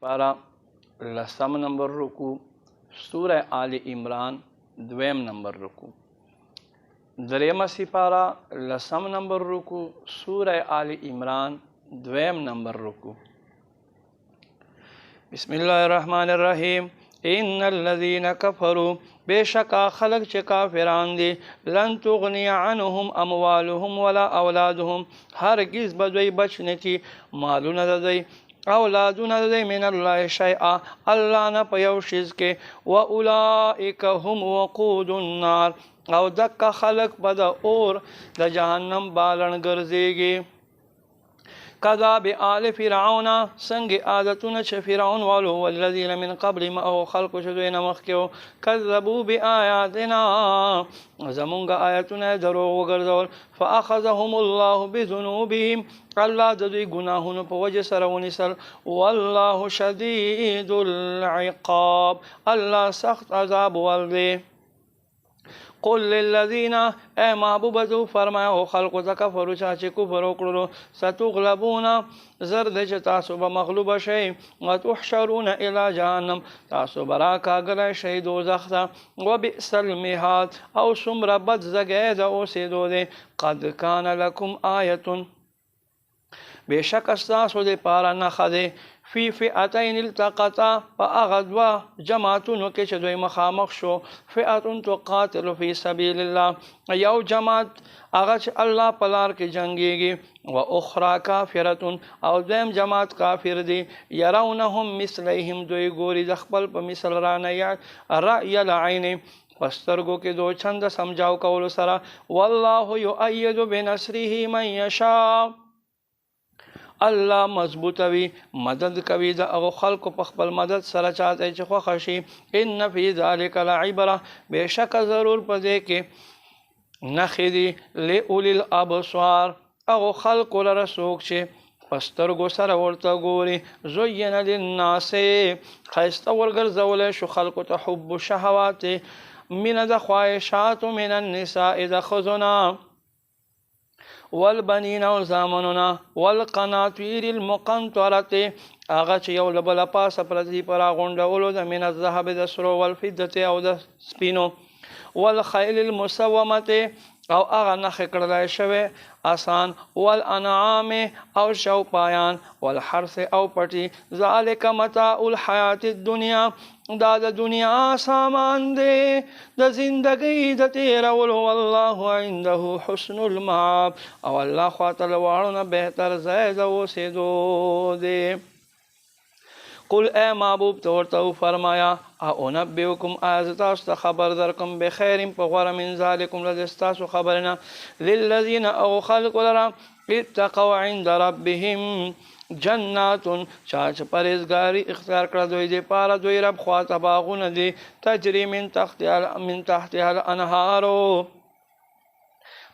पारा लसम नंबर रुकू सूरह आल इमरान द्वेम नंबर रुकू। दरेमा सिपारा लसम नंबर रुकू सूरह आल इमरान द्वेम नंबर रुकू। बिस्मिल्लाहिर्रहमानिर्रहीम। इन्नल्लज़ीना कफ़रू बेशका खलक च काफिरान दे लन तुगनिया अन्हुम अमवालुहुम वला औलादुहुम हरगिज़ बदोई बचने की मालून ददई औलादुन ददई मिनल्लाहि शैआ अल्लाह न पयौशिज के व उलाइका हुम वक़ूदुन नार औ दक्का खलक बद और द जहन्नम बालन गर्जेगी। कज़ाब आल फ़िरऔन संग आदतुन छ फ़िरऔन वालो वल्लज़ीन मिन क़ब्लिहिम औ खल्क़ शुदे नमख के कज़्ज़बू बिआयातिना ज़मुंगा आयतुन दरोग गर्दौल फ़अख़ज़हुमुल्लाहु बिज़ुनूबिहिम अल्लाह ददुई गुनाहुन प वजह सरवनिसल वल्लाहु शदीदुल इक़ाब अल्लाह सख्त अज़ाब वाले। कुल लिल्लज़ीना ए महबूब तू फरमाया हो खल्क़ कफ़रू चाचे कुफ़र उकड़ो सतुग़लबूना ज़र्द च तासु बमग़लूब शै व तुहशरून इला जहन्नम तासु बरा का गले शै दोज़ख ता व बिअसल मिहाद औ सुमरा बद ज़गह ओ से दो दे क़द कान लकुम आयतुन बेशक अस्तासु दे पारा न खदे फ़ी फ़िअतैन इल्तक़ता फ़अग़दवा जमातुन के चदोई मखामख शो फ़िअतुन तुक़ातिलु फ़ी सबीलिल्लाह यौ जमात अगच अल्लाह पलार के जंगेगी व उख़रा काफ़िरतुन और दैम जमात काफिर दी यरौनहुम मिस्लैहिम दोई गोरी दखपल प मिसल रानया रअयल ऐन पस्तरगो के दो छंद समझाओ कौल सरा वल्लाहु युअय्यिदु बिनस्रिही मन यशा अल्लाह मजबूतवी मदद कवी द अगो खल्क़ पखपल मदद सर चाहते च खशी इन फ़ी ज़ालिका लइबरा बेशक ज़रूर पदे के नखिदी ले उलिल अबसार अगो खल्क़ लर सोक छे पस्तरगो सर वर्ता गोरी ज़ुय्यिना लिन्नासे खैस्ता वर्गर ज़वले शु खल्क़ तहुब्बु शहवाते मिन द ख्वाहिशातु मिनन निसाइ द खज़ुना वल बनीना और ज़ामनुना वल क़नातीरिल मुक़ंतरते आगच यौल बल पास प्रति परा गुंडा उलो द मिन ज़हब द सरो वल फिद्दते औ द स्पिनो वल खैलिल मुसव्वमते औ आगा नख कड़लाए शवे आसान वल अनआमे औ शौ पायान वल हर्से औ पटी ज़ालिका मताउल हयातिद दुनिया दाद दुनिया सामान दे द जिंदगी द तेरा वल्लाहु इंदहु हुस्नुल माब औ अल्लाह ख़ातल वालों न बेहतर ज़ैद वो से दो दे। कुल ए महबूब तौर तो फरमाया अउनब्बिउकुम आज़तास्त खबर दरकम बेखैरिम पगवर मिन ज़ालिकुम लदस्तासु खबरना लिल्लज़ीना औ खल्क़ुलरा इत्तक़ौ इंद रब्बिहिम जन्नातुन चाच परहेज़गारी इख्तियार कर दोई दे पारा दोई रब ख्वाता बागुन दे तजरी मिन तहतिहल अनहारो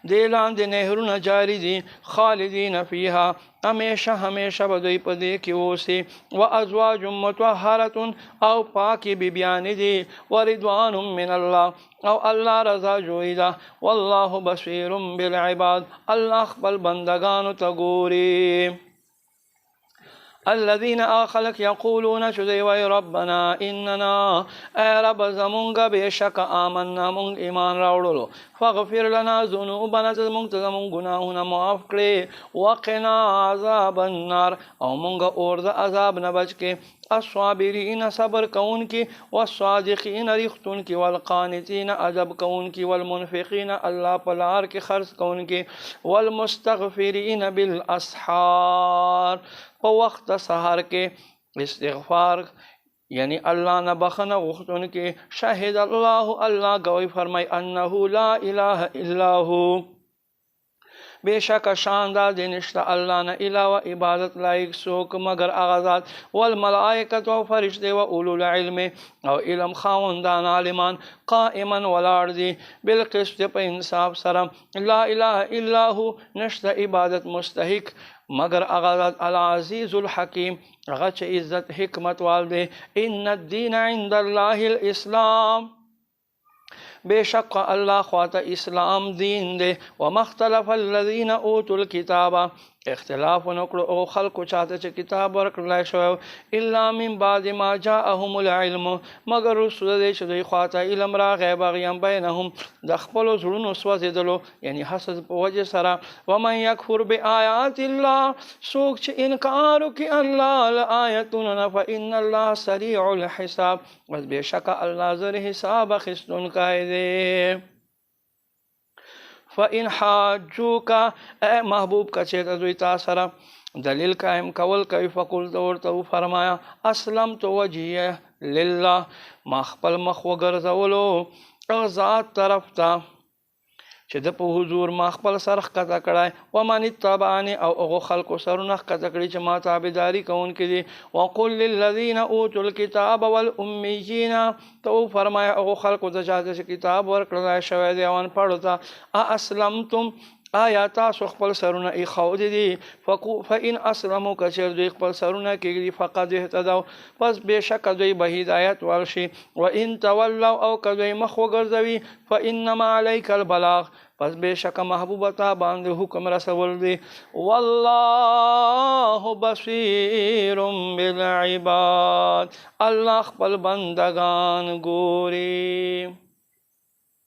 देलान दे नहरुन जारी दी खालिदीन फ़ीहा हमेशा हमेशा बदोई पदे की वो से व अज़वाजुम मुतहहरतुन औ पाकी बिबियानी दी व रिदवानुम मिनल्लाह औ अल्लाह रज़ा जोईदा वल्लाहु बसीरुम बिल इबाद अल्लाह बल बंदगान तगोरी। الذين آخلك يقولون شذي وي ربنا إننا أي رب زمونغ بيشك آمنا مونغ إيمان راولو فاغفر لنا ذنوبنا زمونغ تزمونغ گناهنا معاف کرے وقنا عذاب النار او مونغ اورد عذاب نبچ کے الصابرین صبر کون کی والصادقین رختون کی والقانتین ادب کون کی والمنفقین اللہ پلار کے خرچ کون کی والمستغفرین بالاسحار وقت سحر کے استغفار यानी अल्लाह न बखना गुख्तुन के शाहिद अल्लाह अल्लाह गवाही फरमाई अन्नहु ला इलाहा इल्लाहु बेशक शानदार दिनिश्ता अल्लाह न इलावा इबादत लायक सोक मगर आगाजात वल मलाइकत व फरिश्ते व उलुल इल्म और इल्म खावंदान आलिमान काइमन वलार्दी बिल क़िस्त पे इंसाफ सरम ला इलाहा इल्लाहु नश्ता इबादत मुस्तहिक मगर आगाजात अल अज़ीज़ुल हकीम गच इज़्ज़त हिकमत वाल दे इन्ना दीन इंदल्लाहिल इस्लाम बेशक अल्लाह ख्वाता इस्लाम दीन दे व मख्तलफ़ल्लज़ीना ऊतुल किताबा اختلاف ونکړو او خلکو چاته چې کتاب ورکړلای شو الا من بعد ما جاءهم العلم مگر رسول دې چې دوی خواته علم راغی بغیم بینهم د خپلو زړونو سوځېدلو یعنی حسد په وجه سره ومن یکفر بآیات الله څوک چې انکار وکړي الله له آیتونو فإن الله سریع الحساب بس بېشکه الله زر حساب اخیستونکی دی فإن حاجوک اے محبوب کا چیتا دوی تا سره دلیل قائم کول کوي فقل ورته فرمایا اسلمت وجهي لله ما خپل مخ وګرځولو ذات طرف ته چې د په حضور ما خپل سر ښکته کړی ومن اتبعني او هغو خلکو سرونه ښکته کړي چې ما تابعداري کوونکي دي وقل للذین اوتوا الکتاب والأمیین ته وفرمایه هغو خلکو ته چې کتاب ورکړلی شوی دی او انپړو ته ااسلمتم آیا تاسو خپل سرونه ایښودي دي فإن اسلموا که چېر دوی خپل سرونه کېږدي فقد اهتدوا پس بېشکه دوی به هدایت ورشي وإن تولوا او که دوی مخ وګرځوي فإنما علیک البلاغ پس بېشکه محبوبه تا باندې حکم رسول دی والله بصیر بالعباد الله خپل بندگان ګوري